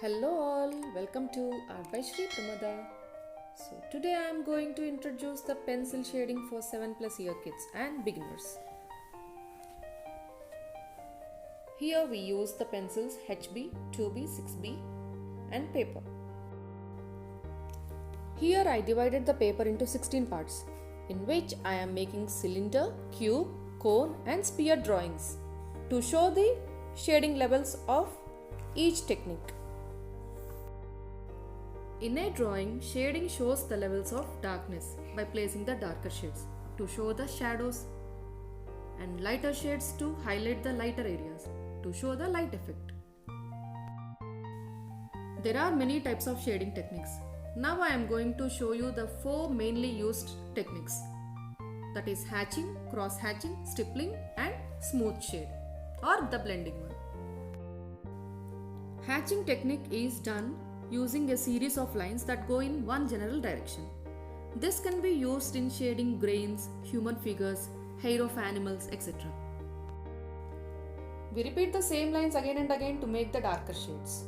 Hello all, welcome to Art by Shri Pramada. So today I am going to introduce the pencil shading for 7 plus year kids and beginners. Here we use the pencils HB, 2B, 6B and paper. Here I divided the paper into 16 parts in which I am making cylinder, cube, cone and sphere drawings to show the shading levels of each technique. In a drawing, shading shows the levels of darkness by placing the darker shades to show the shadows and lighter shades to highlight the lighter areas to show the light effect. There are many types of shading techniques. Now I am going to show you the 4 mainly used techniques, that is hatching, cross hatching, stippling and smooth shade or the blending one. Hatching technique is done using a series of lines that go in one general direction. This can be used in shading grains, human figures, hair of animals, etc. We repeat the same lines again and again to make the darker shades.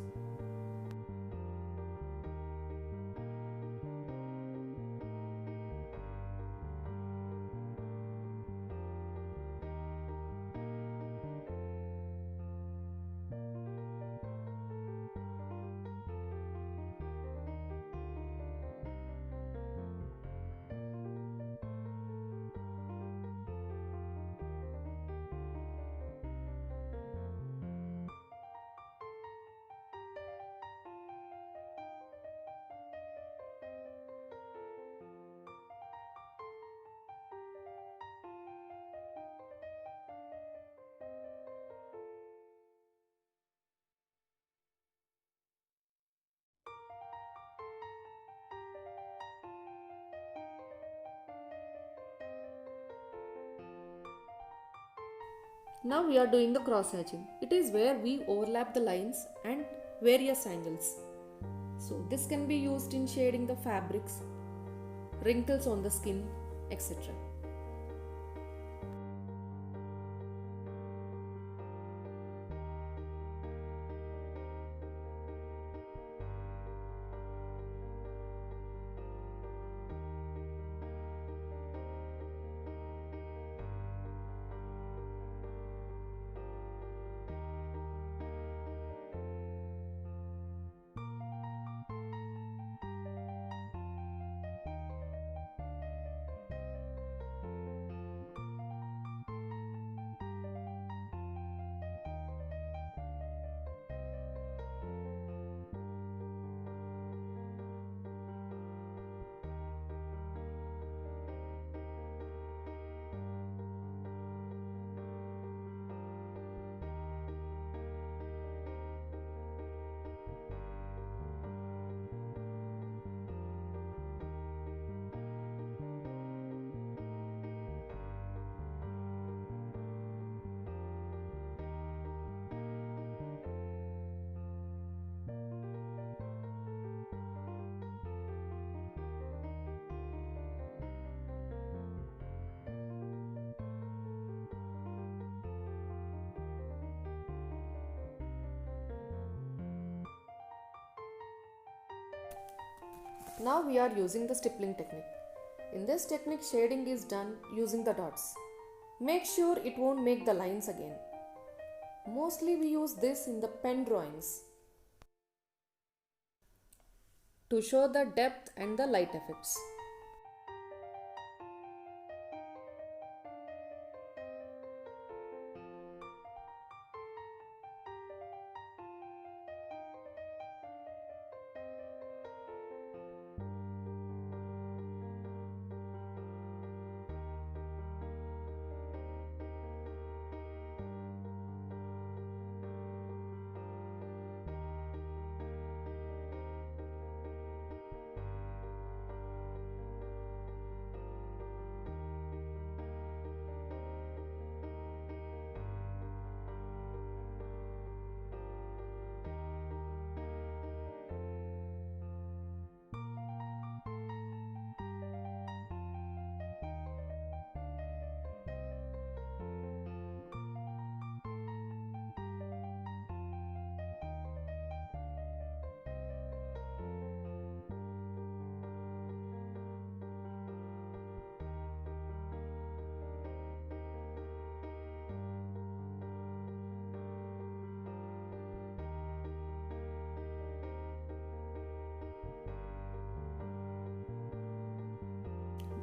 Now we are doing the cross hatching. It is where we overlap the lines and various angles. So this can be used in shading the fabrics, wrinkles on the skin, etc. Now we are using the stippling technique. In this technique, shading is done using the dots. Make sure it won't make the lines again. Mostly we use this in the pen drawings to show the depth and the light effects.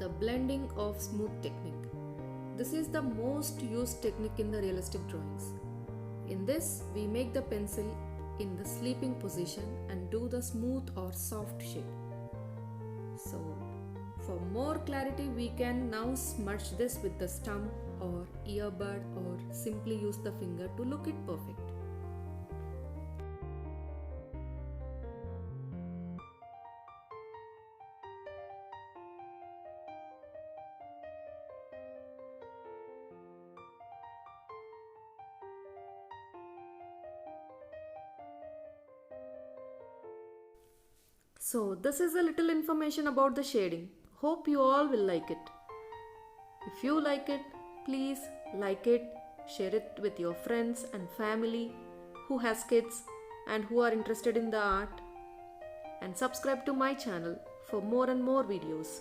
the blending of smooth technique. This is the most used technique in the realistic drawings. In this, we make the pencil in the sleeping position and do the smooth or soft shade. So, for more clarity, we can now smudge this with the stump or earbud or simply use the finger to look it perfect. So this is a little information about the shading. Hope you all will like it. If you like it, please like it, share it with your friends and family who has kids and who are interested in the art, and subscribe to my channel for more and more videos.